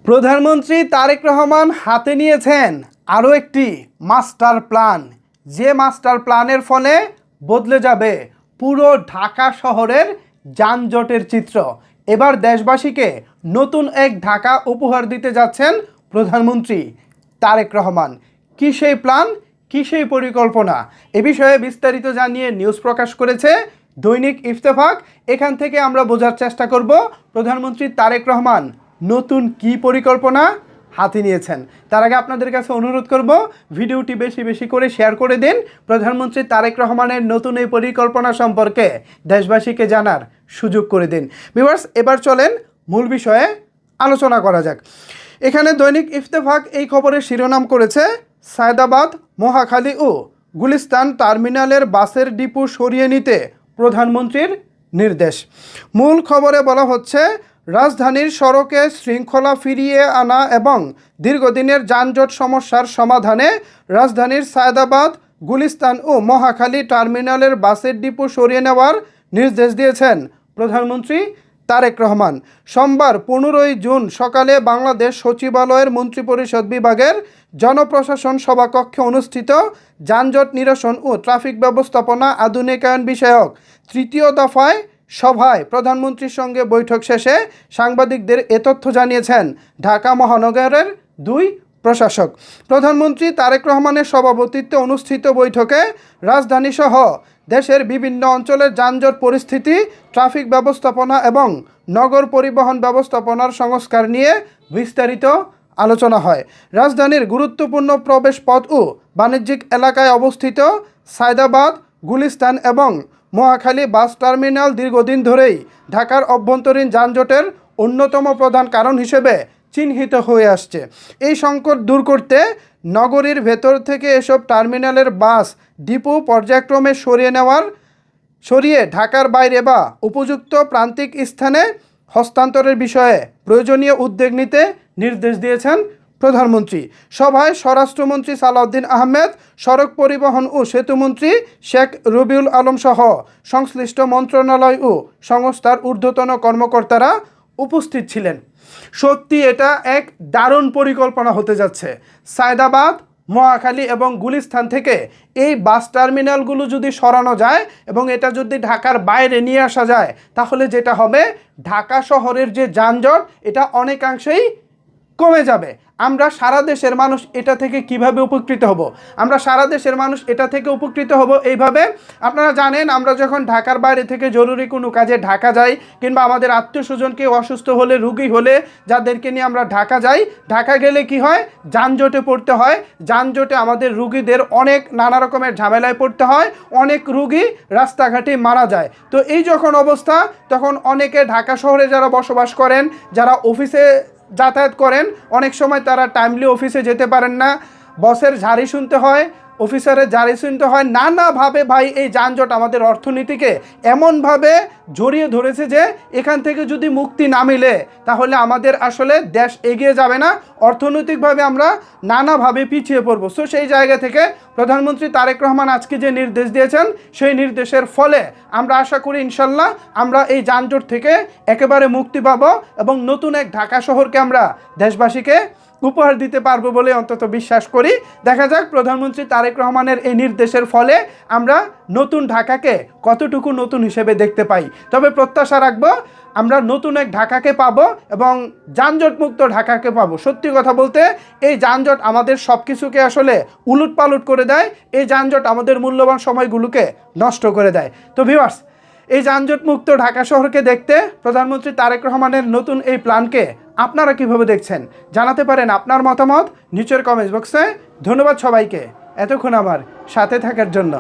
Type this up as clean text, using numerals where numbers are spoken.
প্রধানমন্ত্রী তারেক রহমান হাতে নিয়েছেন আরও একটি মাস্টার প্ল্যান, যে মাস্টার প্ল্যানের ফলে বদলে যাবে পুরো ঢাকা শহরের যানজটের চিত্র। এবার দেশবাসীকে নতুন এক ঢাকা উপহার দিতে যাচ্ছেন প্রধানমন্ত্রী তারেক রহমান। কী সেই প্ল্যান, কী সেই পরিকল্পনা, এ বিষয়ে বিস্তারিত জানিয়ে নিউজ প্রকাশ করেছে দৈনিক ইত্তেফাক। এখান থেকে আমরা বোঝার চেষ্টা করব প্রধানমন্ত্রী তারেক রহমান নতুন কি পরিকল্পনা হাতে নিয়েছেন। তার আগে আপনাদের কাছে অনুরোধ করব, ভিডিওটি বেশি বেশি করে শেয়ার করে দিন। প্রধানমন্ত্রী তারেক রহমানের নতুন এই পরিকল্পনা সম্পর্কে দেশবাসীকে জানার সুযোগ করে দিন। ভিউয়ার্স, এবার চলেন মূল বিষয়ে আলোচনা করা যাক। এখানে দৈনিক ইত্তেফাক এই খবরের শিরোনাম করেছে, সায়দাবাদ, মহাখালী ও গুলিস্তান টার্মিনালের বাসের ডিপো সরিয়ে নিতে প্রধানমন্ত্রীর নির্দেশ। মূল খবরে বলা হচ্ছে, রাজধানীর সড়কে শৃঙ্খলা ফিরিয়ে আনা এবং দীর্ঘদিনের যানজট সমস্যার সমাধানে রাজধানীর সায়দাবাদ, গুলিস্তান ও মহাখালী টার্মিনালের বাসের ডিপো সরিয়ে নেওয়ার নির্দেশ দিয়েছেন প্রধানমন্ত্রী তারেক রহমান। সোমবার 15 জুন সকালে বাংলাদেশ সচিবালয়ের মন্ত্রিপরিষদ বিভাগের জনপ্রশাসন সভাকক্ষে অনুষ্ঠিত যানজট নিরসন ও ট্রাফিক ব্যবস্থাপনা আধুনিকায়ন বিষয়ক তৃতীয় দফায় সভায় প্রধানমন্ত্রীর সঙ্গে বৈঠক শেষে সাংবাদিকদের এ তথ্য জানিয়েছেন ঢাকা মহানগরের 2 প্রশাসক। প্রধানমন্ত্রী তারেক রহমানের সভাপতিত্বে অনুষ্ঠিত বৈঠকে রাজধানীসহ দেশের বিভিন্ন অঞ্চলের যানজট পরিস্থিতি, ট্রাফিক ব্যবস্থাপনা এবং নগর পরিবহন ব্যবস্থাপনার সংস্কার নিয়ে বিস্তারিত আলোচনা হয়। রাজধানীর গুরুত্বপূর্ণ প্রবেশপথ ও বাণিজ্যিক এলাকায় অবস্থিত সায়দাবাদ, গুলিস্তান এবং মহাখালী বাস টার্মিনাল দীর্ঘদিন ধরেই ঢাকার অভ্যন্তরীণ যানজটের অন্যতম প্রধান কারণ হিসেবে চিহ্নিত হয়ে আসছে। এই সংকট দূর করতে নগরীর ভেতর থেকে এসব টার্মিনালের বাস ডিপো পর্যায়ক্রমে সরিয়ে ঢাকার বাইরে বা উপযুক্ত প্রান্তিক স্থানে হস্তান্তরের বিষয়ে প্রয়োজনীয় উদ্যোগ নিতে নির্দেশ দিয়েছেন প্রধানমন্ত্রী। সভায় স্বরাষ্ট্রমন্ত্রী সালাউদ্দিন আহমেদ, সড়ক পরিবহন ও সেতুমন্ত্রী শেখ রবিউল আলম সহ সংশ্লিষ্ট মন্ত্রণালয় ও সংস্থার ঊর্ধ্বতন কর্মকর্তারা উপস্থিত ছিলেন। সত্যি এটা এক দারুণ পরিকল্পনা হতে যাচ্ছে। সায়দাবাদ, মহাখালী এবং গুলিস্তান থেকে এই বাস টার্মিনালগুলো যদি সরানো যায় এবং এটা যদি ঢাকার বাইরে নিয়ে আসা যায়, তাহলে যেটা হবে, ঢাকা শহরের যে যানজট এটা অনেকাংশেই কমে যাবে। আমরা সারা দেশের মানুষ এটা থেকে কিভাবে উপকৃত হব? আমরা সারা দেশের মানুষ এটা থেকে উপকৃত হব এইভাবে। আপনারা জানেন, আমরা যখন ঢাকার বাইরে থেকে জরুরি কোনো কাজে ঢাকা যাই, কিংবা আমাদের আত্মীয় স্বজনকে অসুস্থ হলে, রুগী হলে যাদেরকে নিয়ে আমরা ঢাকা যাই, ঢাকা গেলে কি হয়, যানজটে পড়তে হয়। যানজটে আমাদের রুগীদের অনেক নানা রকমের ঝামেলায় পড়তে হয়, অনেক রুগী রাস্তাঘাটে মারা যায়। তো এই যখন অবস্থা, তখন অনেকে ঢাকা শহরে যারা বসবাস করেন, যারা অফিসে যাতায়াত করেন, অনেক সময় তারা টাইমলি অফিসে যেতে পারেন না, বসের ঝাড়ি শুনতে হয়, অফিসারের ঝাড়ি শুনতে হয়, নানাভাবে ভাই এই যানজট আমাদের অর্থনীতিকে এমনভাবে জড়িয়ে ধরেছে যে এখান থেকে যদি মুক্তি না মিলে, তাহলে আমাদের আসলে দেশ এগিয়ে যাবে না, অর্থনৈতিকভাবে আমরা নানাভাবে পিছিয়ে পড়ব। সো সেই জায়গা থেকে প্রধানমন্ত্রী তারেক রহমান আজকে যে নির্দেশ দিয়েছেন, সেই নির্দেশের ফলে আমরা আশা করি ইনশাল্লাহ আমরা এই যানজট থেকে একেবারে মুক্তি পাব এবং নতুন এক ঢাকা শহরকে আমরা দেশবাসীকে উপহার দিতে পারবো বলে অন্তত বিশ্বাস করি। দেখা যাক প্রধানমন্ত্রী তারেক রহমানের এই নির্দেশের ফলে আমরা নতুন ঢাকাকে কতটুকু নতুন হিসেবে দেখতে পাই। তবে প্রত্যাশা রাখবো আমরা নতুন এক ঢাকাকে পাবো এবং যানজটমুক্ত ঢাকাকে পাবো। সত্যি কথা বলতে, এই যানজট আমাদের সব কিছুকে আসলে উলটপালট করে দেয়। এই যানজট আমাদের মূল্যবান সময়গুলোকে নষ্ট করে দেয়। তো ভিউয়ার্স, এই যানজটমুক্ত ঢাকা শহরকে দেখতে প্রধানমন্ত্রী তারেক রহমানের নতুন এই প্ল্যানকে আপনারা কিভাবে দেখছেন জানাতে পারেন আপনার মতামত নিচের কমেন্ট বক্সে। ধন্যবাদ সবাইকে এতক্ষণ আমার সাথে থাকার জন্য।